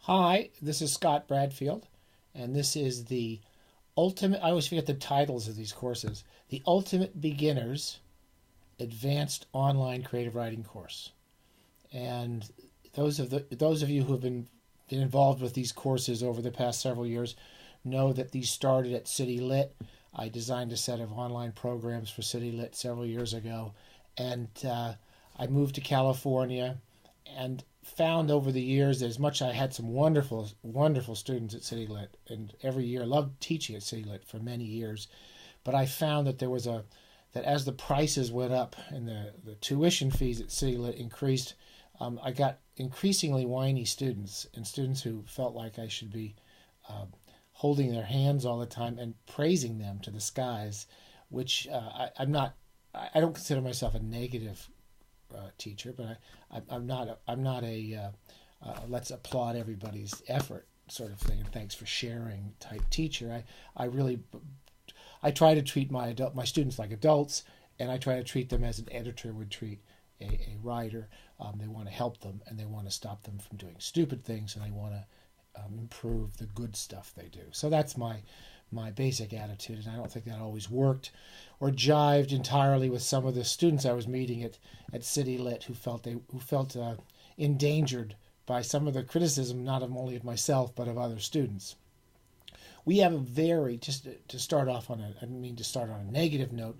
Hi, this is Scott Bradfield, and this is the ultimate. I always forget the titles of these courses. The Ultimate Beginners Advanced Online Creative Writing Course. And those of you who have been involved with these courses over the past several years know that these started at City Lit. I designed a set of online programs for City Lit several years ago, and I moved to California and found over the years that as much I had some wonderful students at City Lit, and every year I loved teaching at City Lit for many years, but I found that that as the prices went up and the tuition fees at City Lit increased, I got increasingly whiny students and students who felt like I should be holding their hands all the time and praising them to the skies, which I'm not. I don't consider myself a negative teacher, but I'm not a let's applaud everybody's effort sort of thing and thanks for sharing type teacher. I try to treat my students like adults, and I try to treat them as an editor would treat a writer. They want to help them, and they want to stop them from doing stupid things, and they want to improve the good stuff they do. So that's my basic attitude, and I don't think that always worked or jived entirely with some of the students I was meeting at City Lit who felt endangered by some of the criticism, not only of myself but of other students. We have just to start off on I don't mean to start on a negative note,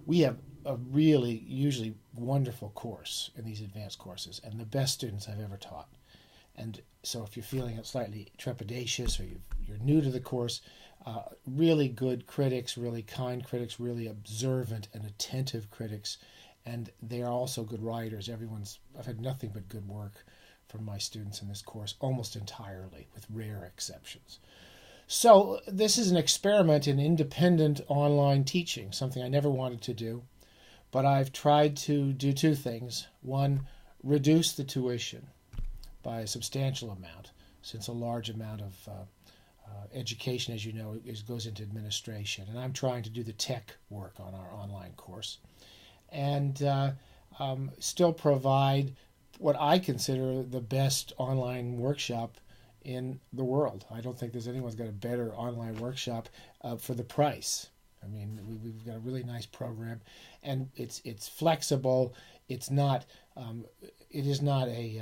we have a really usually wonderful course in these advanced courses, and the best students I've ever taught. And so if you're feeling slightly trepidatious or you're new to the course, really good critics, really kind critics, really observant and attentive critics, and they are also good writers. I've had nothing but good work from my students in this course, almost entirely, with rare exceptions. So this is an experiment in independent online teaching, something I never wanted to do, but I've tried to do two things. One, reduce the tuition by a substantial amount, since a large amount of education, as you know, goes into administration. And I'm trying to do the tech work on our online course and still provide what I consider the best online workshop in the world. I don't think there's anyone's got a better online workshop for the price. I mean, we've got a really nice program, and it's flexible. It's not. It is not a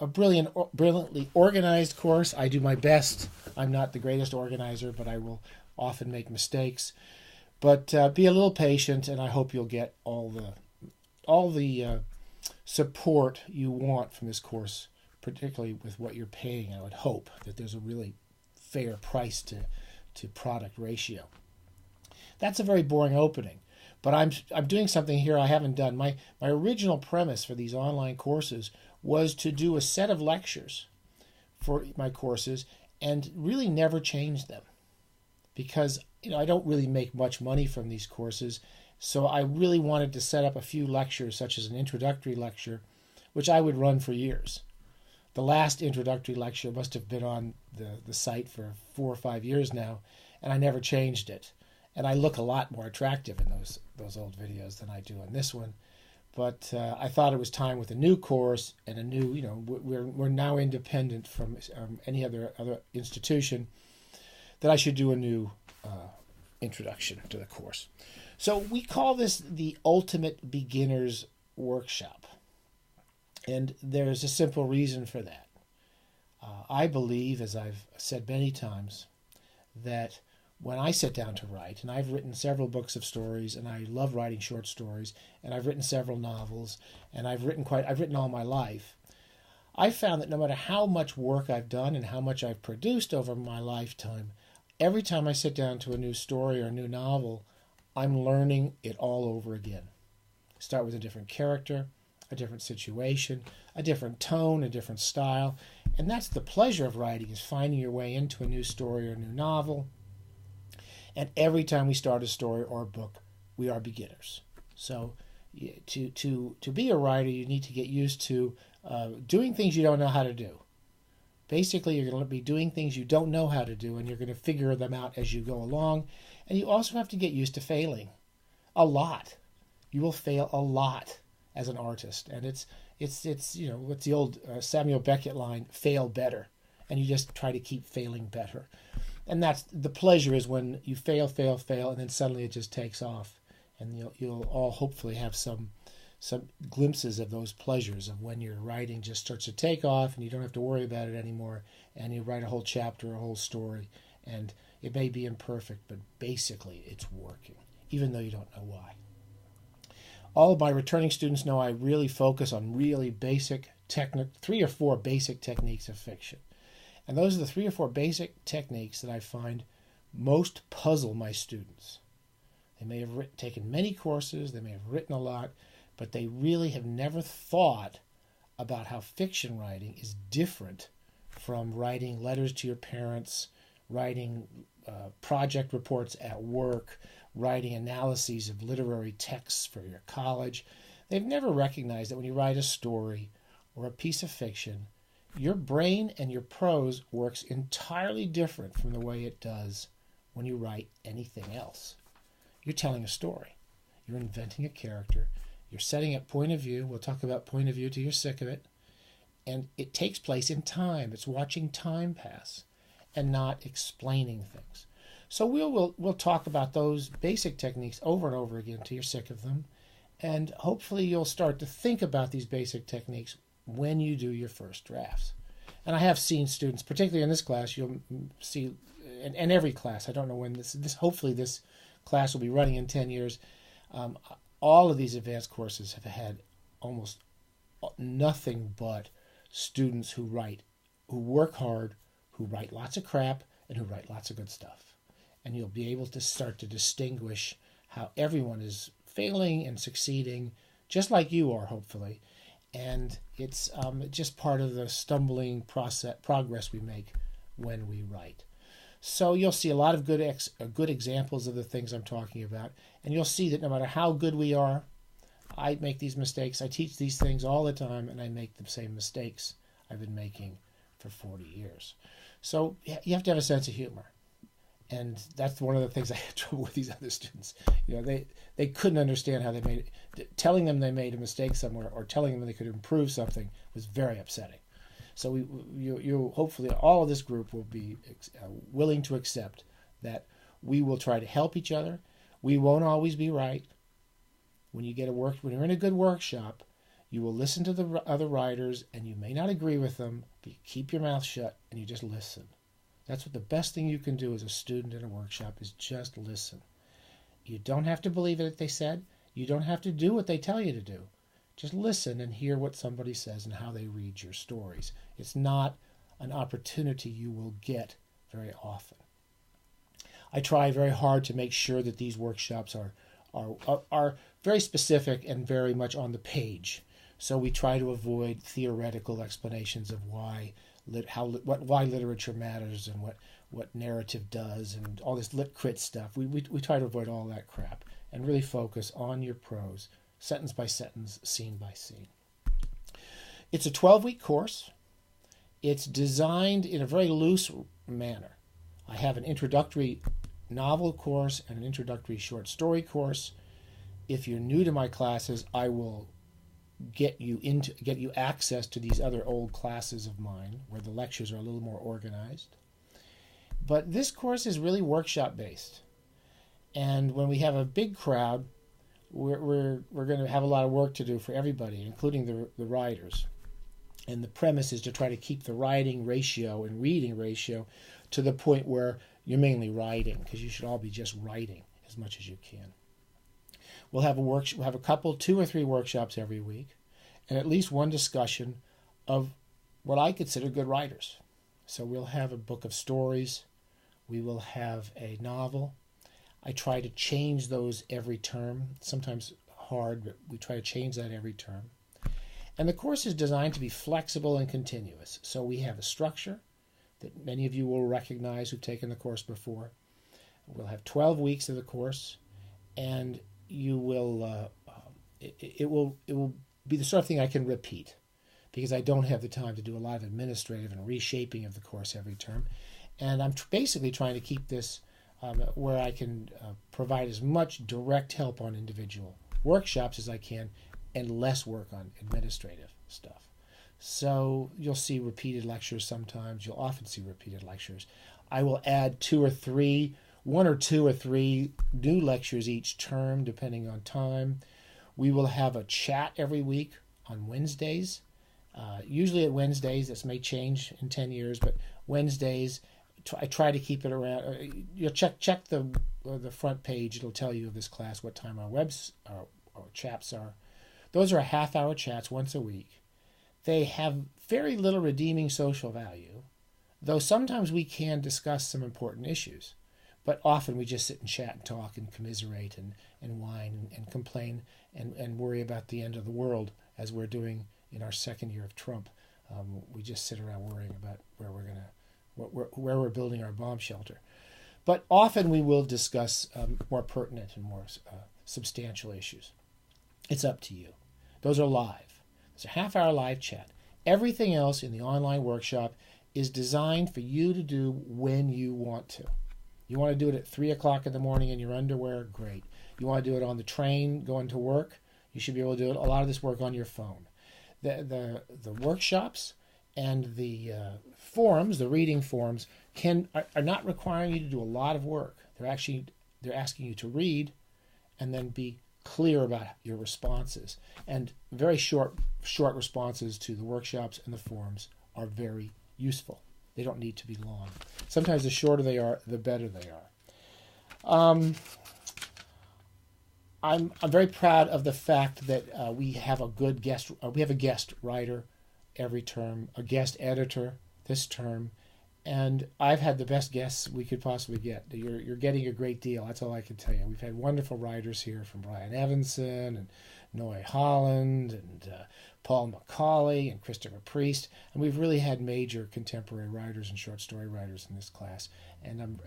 brilliantly organized course. I do my best. I'm not the greatest organizer, but I will often make mistakes. But be a little patient, and I hope you'll get all the support you want from this course, particularly with what you're paying. I would hope that there's a really fair price to product ratio. That's a very boring opening, but I'm doing something here I haven't done. My original premise for these online courses was to do a set of lectures for my courses and really never change them, because I don't really make much money from these courses. So I really wanted to set up a few lectures, such as an introductory lecture, which I would run for years. The last introductory lecture must have been on the site for 4 or 5 years now, and I never changed it. And I look a lot more attractive in those old videos than I do in this one. But I thought it was time with a new course and a new, we're now independent from any other institution, that I should do a new introduction to the course. So we call this the Ultimate Beginners Workshop. And there's a simple reason for that. I believe, as I've said many times, that when I sit down to write, and I've written several books of stories, and I love writing short stories, and I've written several novels, and I've written all my life, I found that no matter how much work I've done and how much I've produced over my lifetime, every time I sit down to a new story or a new novel, I'm learning it all over again. Start with a different character, a different situation, a different tone, a different style, and that's the pleasure of writing, is finding your way into a new story or a new novel. And every time we start a story or a book, we are beginners. So to be a writer, you need to get used to doing things you don't know how to do. Basically, you're going to be doing things you don't know how to do, and you're going to figure them out as you go along. And you also have to get used to failing a lot. You will fail a lot as an artist, and it's what's the old Samuel Beckett line, fail better. and you just try to keep failing better. And that's the pleasure, is when you fail, and then suddenly it just takes off, and you'll all hopefully have some glimpses of those pleasures of when your writing just starts to take off and you don't have to worry about it anymore, and you write a whole chapter, a whole story, and it may be imperfect, but basically it's working, even though you don't know why. All of my returning students know I really focus on really basic 3 or 4 basic techniques of fiction. And those are the 3 or 4 basic techniques that I find most puzzle my students. They may have taken many courses, they may have written a lot, but they really have never thought about how fiction writing is different from writing letters to your parents, writing project reports at work, writing analyses of literary texts for your college. They've never recognized that when you write a story or a piece of fiction, your brain and your prose works entirely different from the way it does when you write anything else. You're telling a story. You're inventing a character. You're setting up point of view. We'll talk about point of view till you're sick of it. And it takes place in time. It's watching time pass and not explaining things. So we'll talk about those basic techniques over and over again till you're sick of them. And hopefully you'll start to think about these basic techniques when you do your first drafts. And I have seen students, particularly in this class, you'll see, and every class, I don't know when this hopefully this class will be running in 10 years. All of these advanced courses have had almost nothing but students who work hard, who write lots of crap, and who write lots of good stuff. And you'll be able to start to distinguish how everyone is failing and succeeding, just like you are, hopefully. And it's just part of the stumbling progress we make when we write. So you'll see a lot of good examples of the things I'm talking about. And you'll see that no matter how good we are, I make these mistakes. I teach these things all the time, and I make the same mistakes I've been making for 40 years. So you have to have a sense of humor. And that's one of the things I had trouble with these other students. They couldn't understand how they made it. Telling them they made a mistake somewhere or telling them they could improve something was very upsetting. So you hopefully all of this group will be willing to accept that we will try to help each other. We won't always be right. When you're in a good workshop, you will listen to the other writers, and you may not agree with them, but you keep your mouth shut and you just listen. That's what the best thing you can do as a student in a workshop is just listen. You don't have to believe it they said. You don't have to do what they tell you to do. Just listen and hear what somebody says and how they read your stories. It's not an opportunity you will get very often. I try very hard to make sure that these workshops are very specific and very much on the page. So we try to avoid theoretical explanations of why literature matters and what narrative does and all this lit crit stuff. We try to avoid all that crap and really focus on your prose, sentence by sentence, scene by scene. It's a 12-week course. It's designed in a very loose manner. I have an introductory novel course and an introductory short story course. If you're new to my classes, I will get you access to these other old classes of mine where the lectures are a little more organized. But this course is really workshop based. And when we have a big crowd, we're going to have a lot of work to do for everybody, including the writers. And the premise is to try to keep the writing ratio and reading ratio to the point where you're mainly writing, because you should all be just writing as much as you can. We'll have a couple, 2 or 3 workshops every week, and at least one discussion of what I consider good writers. So we'll have a book of stories. We will have a novel. I try to change those every term. Sometimes hard, but we try to change that every term. And the course is designed to be flexible and continuous. So we have a structure that many of you will recognize who've taken the course before. We'll have 12 weeks of the course, and you will it will be the sort of thing I can repeat, because I don't have the time to do a lot of administrative and reshaping of the course every term. And I'm basically trying to keep this where I can provide as much direct help on individual workshops as I can, and less work on administrative stuff. So you'll see repeated lectures sometimes. You'll often see repeated lectures. I will add one or two or three new lectures each term, depending on time. We will have a chat every week on Wednesdays. Usually at Wednesdays. This may change in 10 years, but Wednesdays, I try to keep it around. You'll check the front page. It'll tell you of this class, what time our chats are. Those are half-hour chats once a week. They have very little redeeming social value, though sometimes we can discuss some important issues. But often we just sit and chat and talk and commiserate and whine and complain and worry about the end of the world, as we're doing in our second year of Trump. We just sit around worrying about where we're building our bomb shelter. But often we will discuss more pertinent and more substantial issues. It's up to you. Those are live. It's a half-hour live chat. Everything else in the online workshop is designed for you to do when you want to. You want to do it at 3 o'clock in the morning in your underwear? Great. You want to do it on the train going to work? You should be able to do a lot of this work on your phone. The workshops and the forums, the reading forums, are not requiring you to do a lot of work. They're asking you to read and then be clear about your responses. And very short responses to the workshops and the forums are very useful. They don't need to be long. Sometimes the shorter they are, the better they are. I'm very proud of the fact that we have a good guest. We have a guest writer every term, a guest editor this term, and I've had the best guests we could possibly get. You're getting a great deal. That's all I can tell you. We've had wonderful writers here, from Brian Evanson and Noe Holland and Paul Macaulay and Christopher Priest, and we've really had major contemporary writers and short story writers in this class. And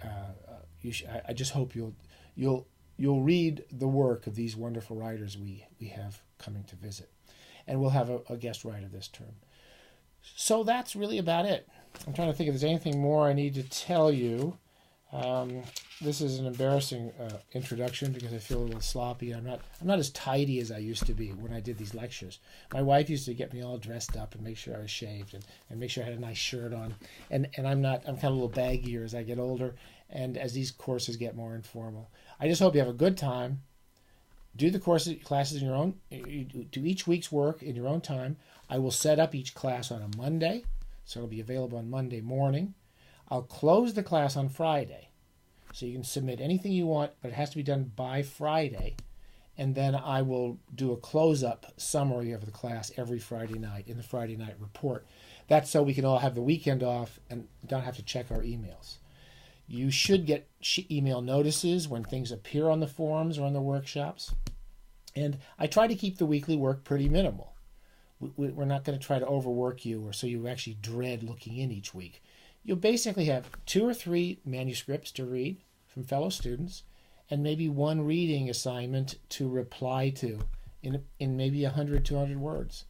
I just hope you'll read the work of these wonderful writers we have coming to visit, and we'll have a guest writer this term. So that's really about it. I'm trying to think if there's anything more I need to tell you. This is an embarrassing introduction because I feel a little sloppy. I'm not as tidy as I used to be when I did these lectures. My wife used to get me all dressed up and make sure I was shaved and make sure I had a nice shirt on. And I'm kind of a little baggier as I get older and as these courses get more informal. I just hope you have a good time. Do the classes in your own. Do each week's work in your own time. I will set up each class on a Monday, so it'll be available on Monday morning. I'll close the class on Friday, so you can submit anything you want, but it has to be done by Friday. And then I will do a close-up summary of the class every Friday night in the Friday night report. That's so we can all have the weekend off and don't have to check our emails. You should get email notices when things appear on the forums or on the workshops. And I try to keep the weekly work pretty minimal. We're not going to try to overwork you or so you actually dread looking in each week. You'll basically have 2 or 3 manuscripts to read from fellow students and maybe one reading assignment to reply to in maybe 100, 200 words.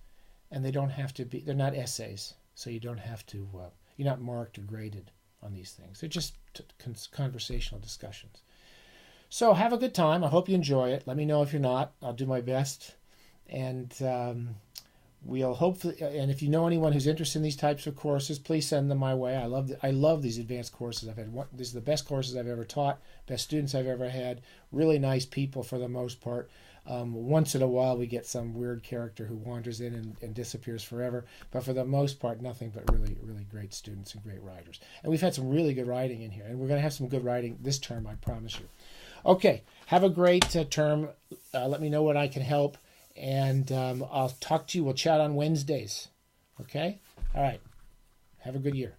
And they don't have to be, they're not essays, so you don't have to, you're not marked or graded on these things. They're just conversational discussions. So have a good time. I hope you enjoy it. Let me know if you're not. I'll do my best. And we'll hopefully, and if you know anyone who's interested in these types of courses, please send them my way. I love these advanced courses. These are the best courses I've ever taught, best students I've ever had, really nice people for the most part. Once in a while we get some weird character who wanders in and disappears forever, but for the most part nothing but really, really great students and great writers. And we've had some really good writing in here, and we're going to have some good writing this term, I promise you. Okay, have a great term. Let me know what I can help. And I'll talk to you. We'll chat on Wednesdays. Okay? All right. Have a good year.